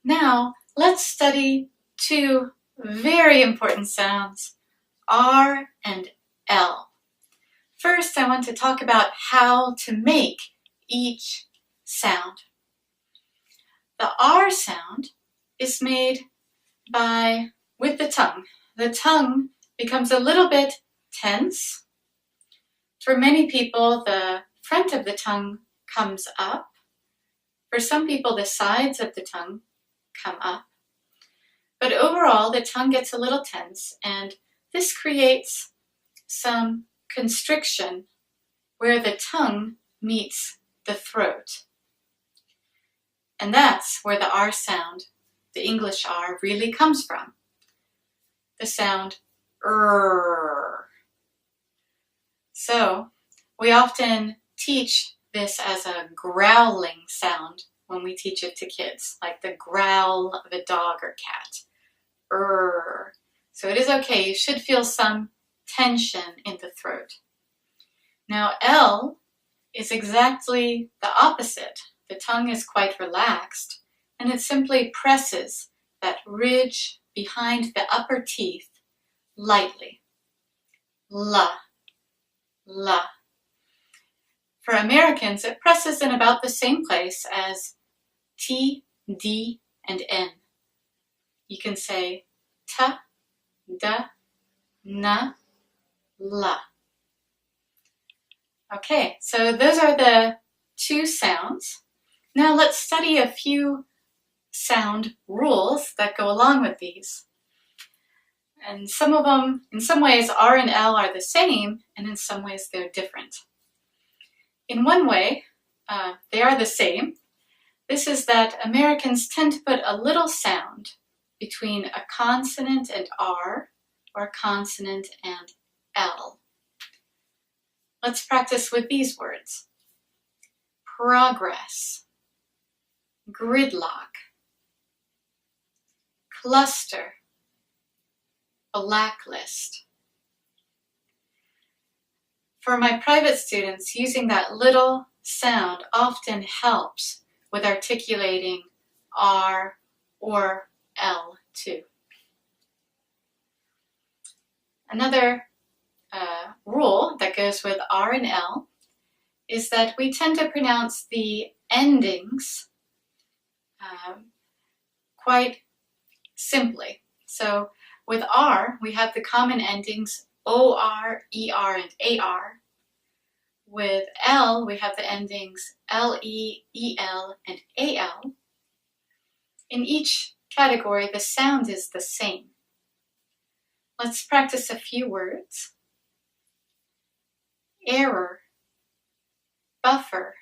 Now, let's study two very important sounds, R and L. First, I want to talk about how to make each sound. The R sound is made with the tongue. The tongue becomes a little bit tense. For many people, the front of the tongue comes up. For some people, the sides of the tongue come up. But overall, the tongue gets a little tense, and this creates some constriction where the tongue meets the throat. And that's where the R sound, the English R, really comes from. The sound R. So we often teach this as a growling sound when we teach it to kids, like the growl of a dog or cat. R. So it is okay. You should feel some tension in the throat. Now L is exactly the opposite. The tongue is quite relaxed, and it simply presses that ridge behind the upper teeth lightly. La, la. For Americans, it presses in about the same place as T, D, and N. You can say ta, da, na, la. Okay, so those are the two sounds. Now let's study a few sound rules that go along with these. And some of them, in some ways, R and L are the same, and in some ways they're different. In one way, they are the same. This is that Americans tend to put a little sound between a consonant and R, or a consonant and L. Let's practice with these words. Progress, gridlock, cluster, blacklist. For my private students, using that little sound often helps with articulating R or L too. Another rule that goes with R and L is that we tend to pronounce the endings quite simply. So with R, we have the common endings OR, ER, and AR. With L, we have the endings LE, EL, and AL. In each category, the sound is the same. Let's practice a few words. Error, buffer,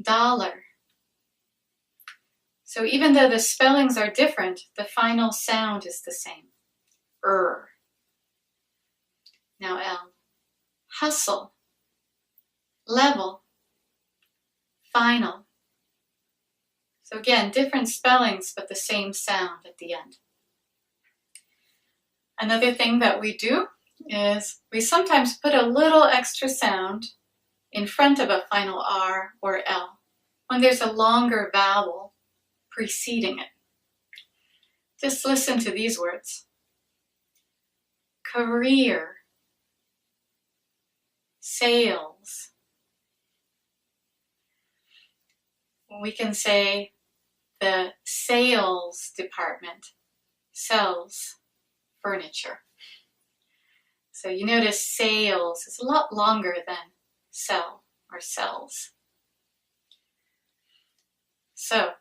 dollar. So even though the spellings are different, the final sound is the same. Now L. Hustle, level, final. So again, different spellings, but the same sound at the end. Another thing that we do is we sometimes put a little extra sound in front of a final R or L when there's a longer vowel preceding it. Just listen to these words. Career, sales. We can say the sales department sells furniture. So you notice sales is a lot longer than sell or sells. So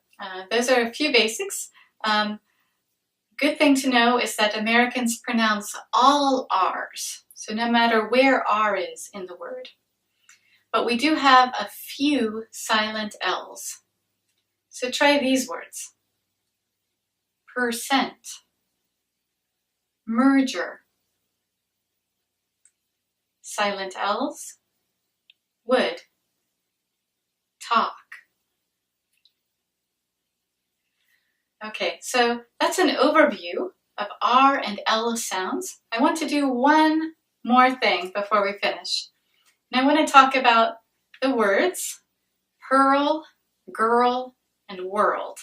those are a few basics. Good thing to know is that Americans pronounce all R's, so no matter where R is in the word. But we do have a few silent L's. So try these words. Percent, merger. Silent L's, would, talk. Okay, so that's an overview of R and L sounds. I want to do one more thing before we finish. And I want to talk about the words pearl, girl, and world.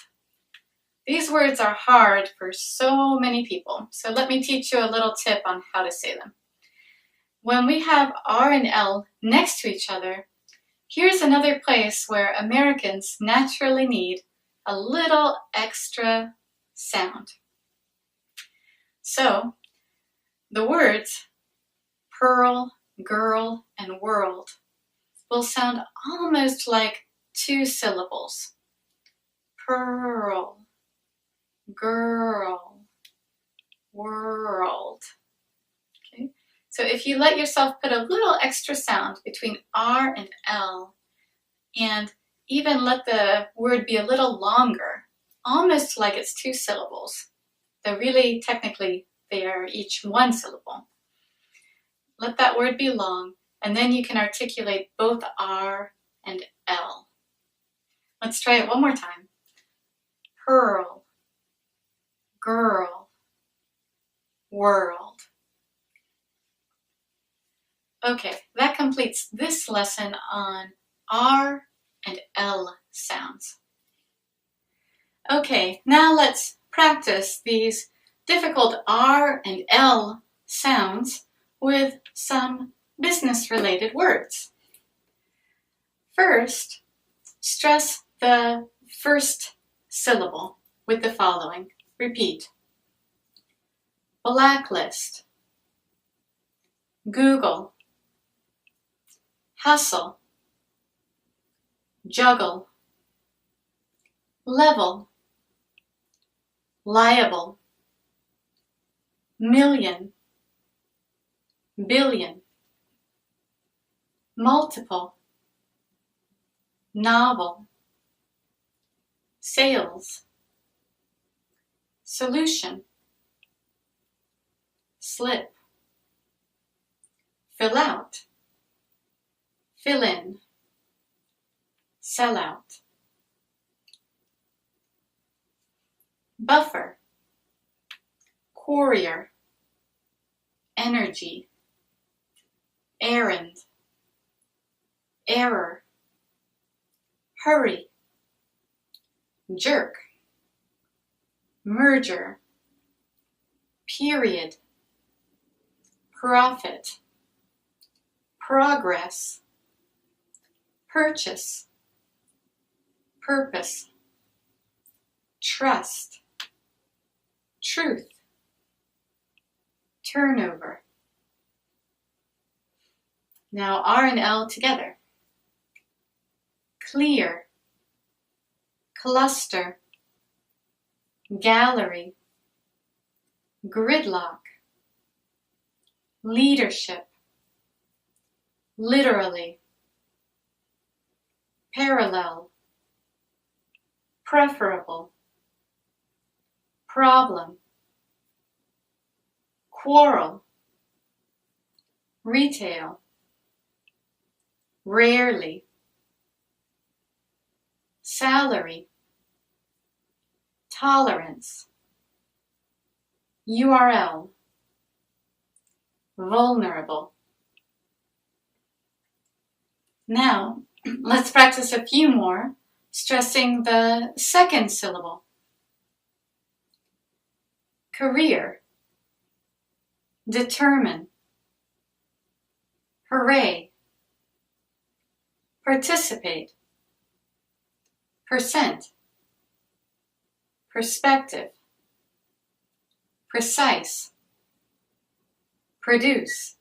These words are hard for so many people, so let me teach you a little tip on how to say them. When we have R and L next to each other, here's another place where Americans naturally need a little extra sound. So, the words pearl, girl, and world will sound almost like two syllables. Pearl, girl, world. Okay? So if you let yourself put a little extra sound between R and L, and even let the word be a little longer, almost like it's two syllables, though really technically they are each one syllable. Let that word be long, and then you can articulate both R and L. Let's try it one more time. Pearl, girl, world. Okay, that completes this lesson on R and L sounds. Okay, now let's practice these difficult R and L sounds with some business-related words. First, stress the first syllable with the following. Repeat. Blacklist, Google, hustle, juggle, level, liable, million, billion, multiple, novel, sales, solution, slip, fill out, fill in, sell out, buffer, courier, energy, errand, error, hurry, jerk, merger, period, profit, progress, purchase, purpose, trust, truth, turnover. Now R and L together. Clear, cluster, gallery, gridlock, leadership, literally, parallel, preferable, problem, quarrel, retail, rarely, salary, tolerance, URL, vulnerable. Now, let's practice a few more, stressing the second syllable. Career, determine, hooray, participate, percent, perspective, precise, produce,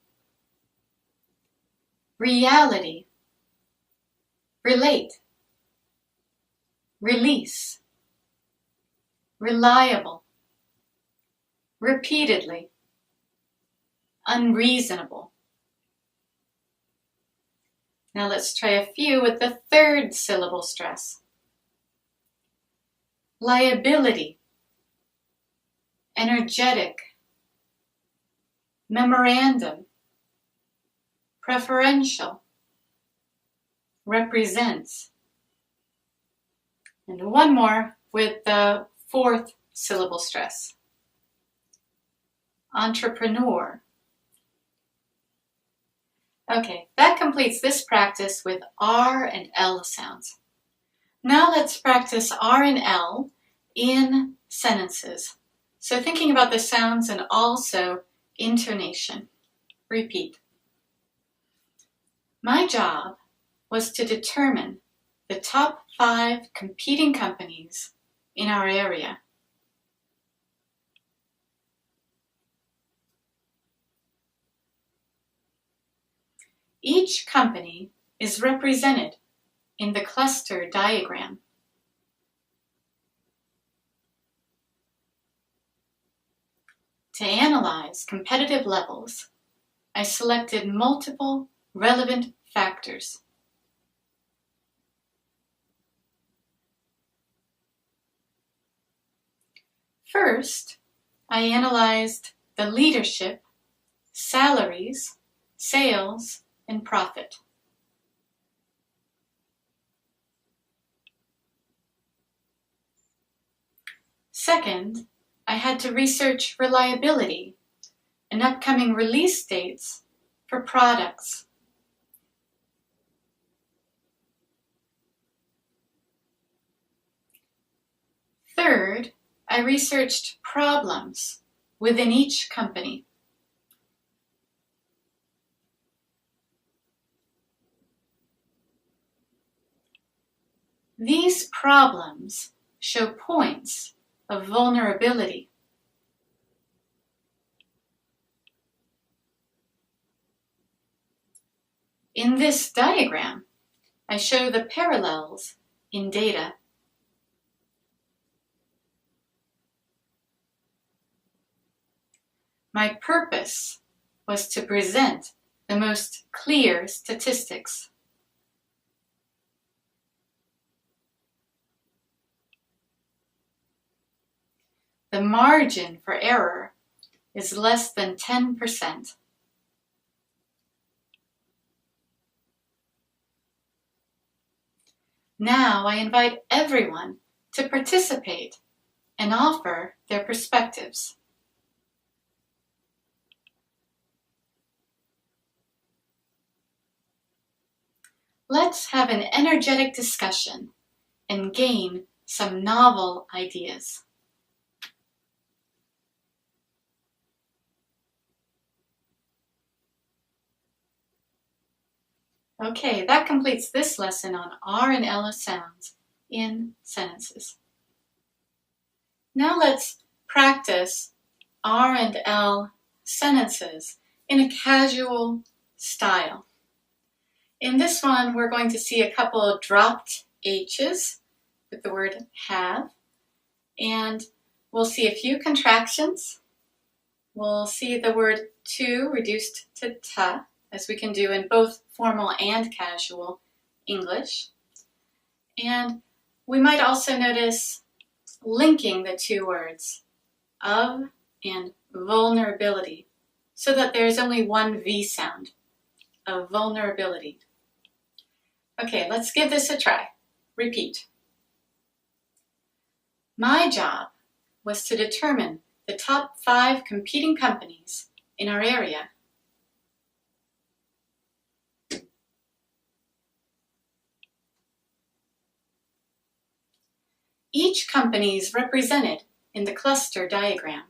reality, relate, release, reliable, repeatedly, unreasonable. Now let's try a few with the third syllable stress. Liability, energetic, memorandum, preferential, represents. And one more with the fourth syllable stress. Entrepreneur. Okay, that completes this practice with R and L sounds. Now let's practice R and L in sentences. So thinking about the sounds and also intonation. Repeat. My job was to determine the top 5 competing companies in our area. Each company is represented in the cluster diagram. To analyze competitive levels, I selected multiple relevant factors. First, I analyzed the leadership, salaries, sales, and profit. Second, I had to research reliability and upcoming release dates for products. Third, I researched problems within each company. These problems show points of vulnerability. In this diagram, I show the parallels in data. My purpose was to present the most clear statistics. The margin for error is less than 10%. Now I invite everyone to participate and offer their perspectives. Let's have an energetic discussion and gain some novel ideas. Okay, that completes this lesson on R and L sounds in sentences. Now let's practice R and L sentences in a casual style. In this one, we're going to see a couple of dropped H's with the word have, and we'll see a few contractions. We'll see the word to reduced to ta, as we can do in both formal and casual English. And we might also notice linking the two words, of and vulnerability, so that there's only one V sound, of vulnerability. Okay, let's give this a try. Repeat. My job was to determine the top 5 competing companies in our area. Each company is represented in the cluster diagram.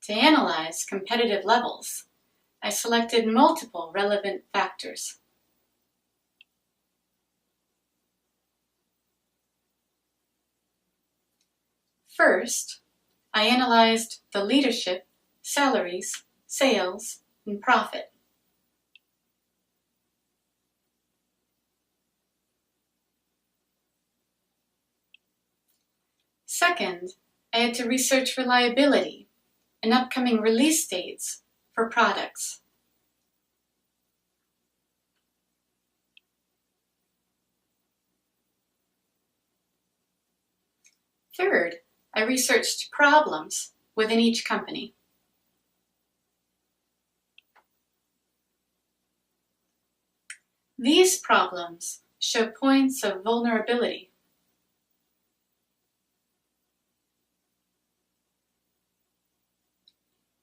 To analyze competitive levels, I selected multiple relevant factors. First, I analyzed the leadership, salaries, sales, and profit. Second, I had to research reliability and upcoming release dates for products. Third, I researched problems within each company. These problems show points of vulnerability.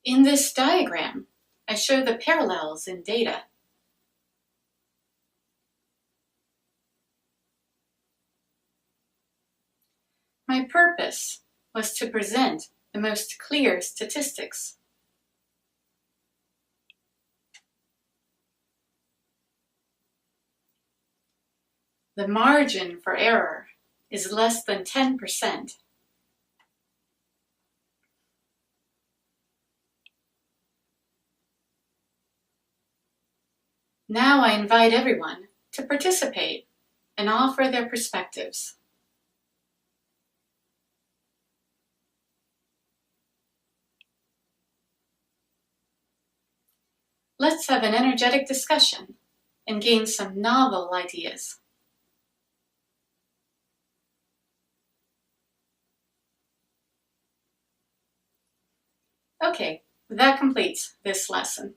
In this diagram, I show the parallels in data. My purpose was to present the most clear statistics. The margin for error is less than 10%. Now I invite everyone to participate and offer their perspectives. Let's have an energetic discussion and gain some novel ideas. Okay, that completes this lesson.